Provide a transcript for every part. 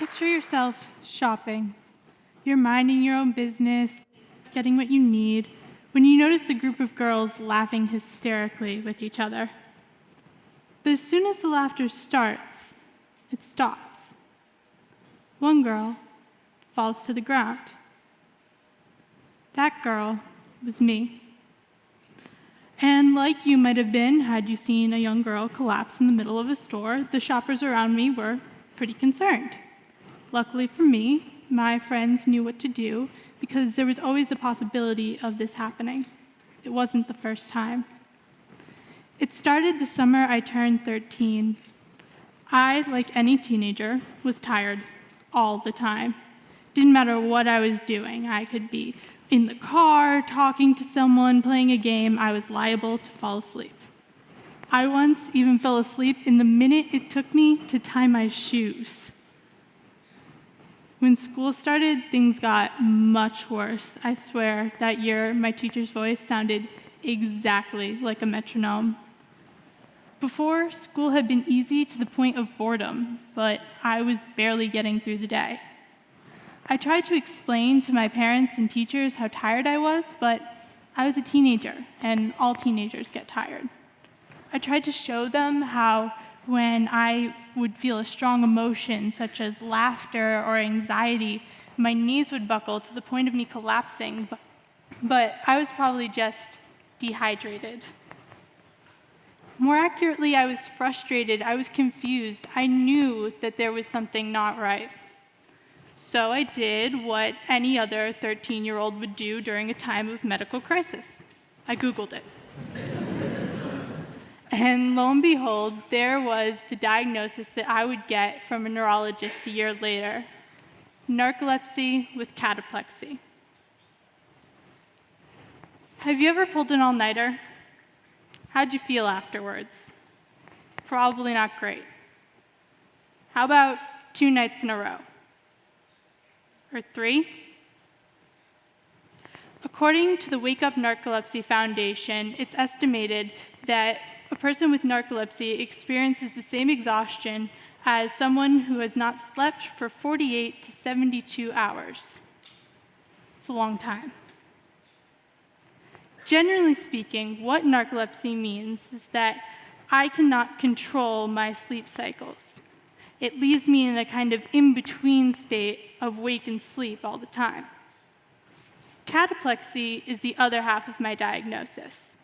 Picture yourself shopping. You're minding your own business, getting what you need, when you notice a group of girls laughing hysterically with each other. But as soon as the laughter starts, it stops. One girl falls to the ground. That girl was me. And like you might have been had you seen a young girl collapse in the middle of a store, the shoppers around me were pretty concerned. Luckily for me, my friends knew what to do because there was always the possibility of this happening. It wasn't the first time. It started the summer I turned 13. I, like any teenager, was tired all the time. Didn't matter what I was doing. I could be in the car, talking to someone, playing a game. I was liable to fall asleep. I once even fell asleep in the minute it took me to tie my shoes. When school started, things got much worse. I swear, that year, my teacher's voice sounded exactly like a metronome. Before, school had been easy to the point of boredom, but I was barely getting through the day. I tried to explain to my parents and teachers how tired I was, but I was a teenager, and all teenagers get tired. I tried to show them how when I would feel a strong emotion, such as laughter or anxiety, my knees would buckle to the point of me collapsing, but I was probably just dehydrated. More accurately, I was frustrated, I was confused. I knew that there was something not right. So I did what any other 13-year-old would do during a time of medical crisis. I Googled it. And lo and behold, there was the diagnosis that I would get from a neurologist a year later: narcolepsy with cataplexy. Have you ever pulled an all-nighter? How'd you feel afterwards? Probably not great. How about 2 nights in a row? Or 3? According to the Wake Up Narcolepsy Foundation, it's estimated that a person with narcolepsy experiences the same exhaustion as someone who has not slept for 48 to 72 hours. It's a long time. Generally speaking, what narcolepsy means is that I cannot control my sleep cycles. It leaves me in a kind of in-between state of wake and sleep all the time. Cataplexy is the other half of my diagnosis.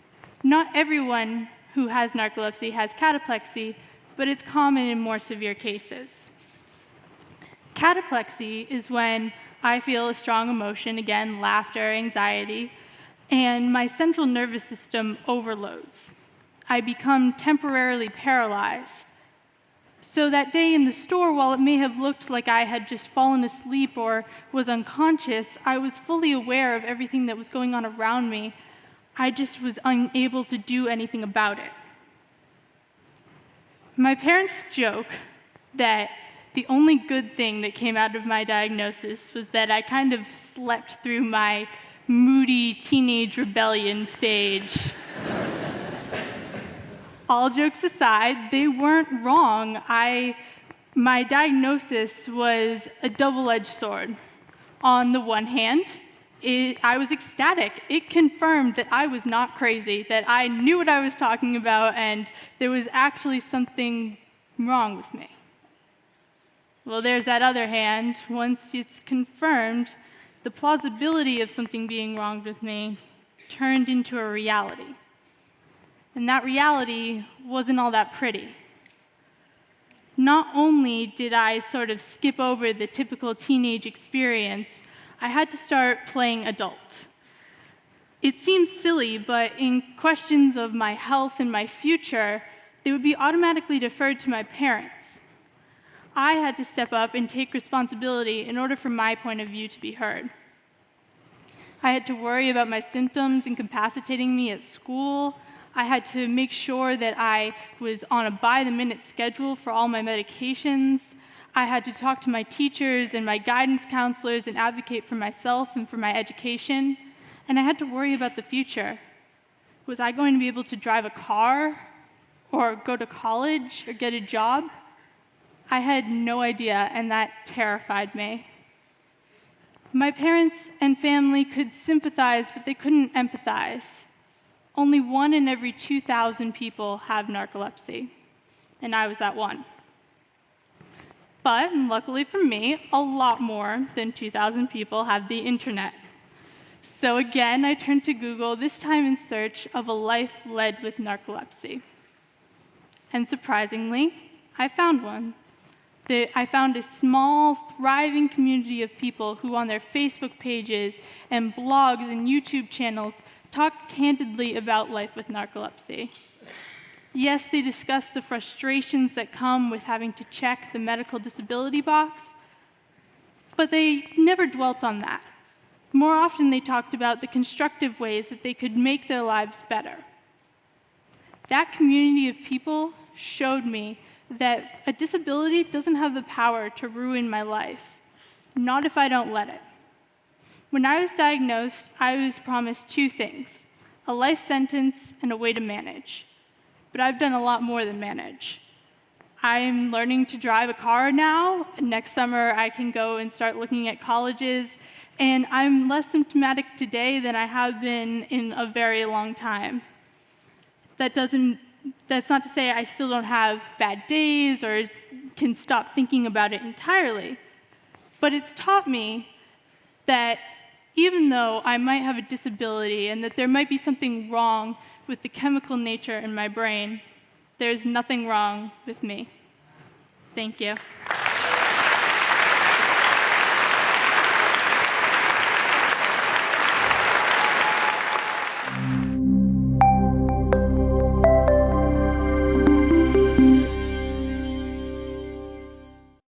Not everyone who has narcolepsy has cataplexy, but it's common in more severe cases. Cataplexy is when I feel a strong emotion, again, laughter, anxiety, and my central nervous system overloads. I become temporarily paralyzed. So that day in the store, while it may have looked like I had just fallen asleep or was unconscious, I was fully aware of everything that was going on around me. I just was unable to do anything about it. My parents joke that the only good thing that came out of my diagnosis was that I kind of slept through my moody teenage rebellion stage. All jokes aside, they weren't wrong. My diagnosis was a double-edged sword. On the one hand, I was ecstatic. It confirmed that I was not crazy, that I knew what I was talking about, and there was actually something wrong with me. Well, there's that other hand. Once it's confirmed, the plausibility of something being wrong with me turned into a reality. And that reality wasn't all that pretty. Not only did I sort of skip over the typical teenage experience, I had to start playing adult. It seems silly, but in questions of my health and my future, they would be automatically deferred to my parents. I had to step up and take responsibility in order for my point of view to be heard. I had to worry about my symptoms incapacitating me at school. I had to make sure that I was on a by-the-minute schedule for all my medications. I had to talk to my teachers and my guidance counselors and advocate for myself and for my education. And I had to worry about the future. Was I going to be able to drive a car or go to college or get a job? I had no idea, and that terrified me. My parents and family could sympathize, but they couldn't empathize. Only 1 in every 2,000 people have narcolepsy, and I was that one. But luckily for me, a lot more than 2,000 people have the internet. So again, I turned to Google, this time in search of a life led with narcolepsy. And surprisingly, I found one. I found a small, thriving community of people who on their Facebook pages and blogs and YouTube channels talked candidly about life with narcolepsy. Yes, they discussed the frustrations that come with having to check the medical disability box, but they never dwelt on that. More often, they talked about the constructive ways that they could make their lives better. That community of people showed me that a disability doesn't have the power to ruin my life, not if I don't let it. When I was diagnosed, I was promised 2 things, a life sentence and a way to manage. But I've done a lot more than manage. I'm learning to drive a car now. Next summer, I can go and start looking at colleges, and I'm less symptomatic today than I have been in a very long time. That's not to say I still don't have bad days or can stop thinking about it entirely, but it's taught me that even though I might have a disability and that there might be something wrong with the chemical nature in my brain, there's nothing wrong with me. Thank you.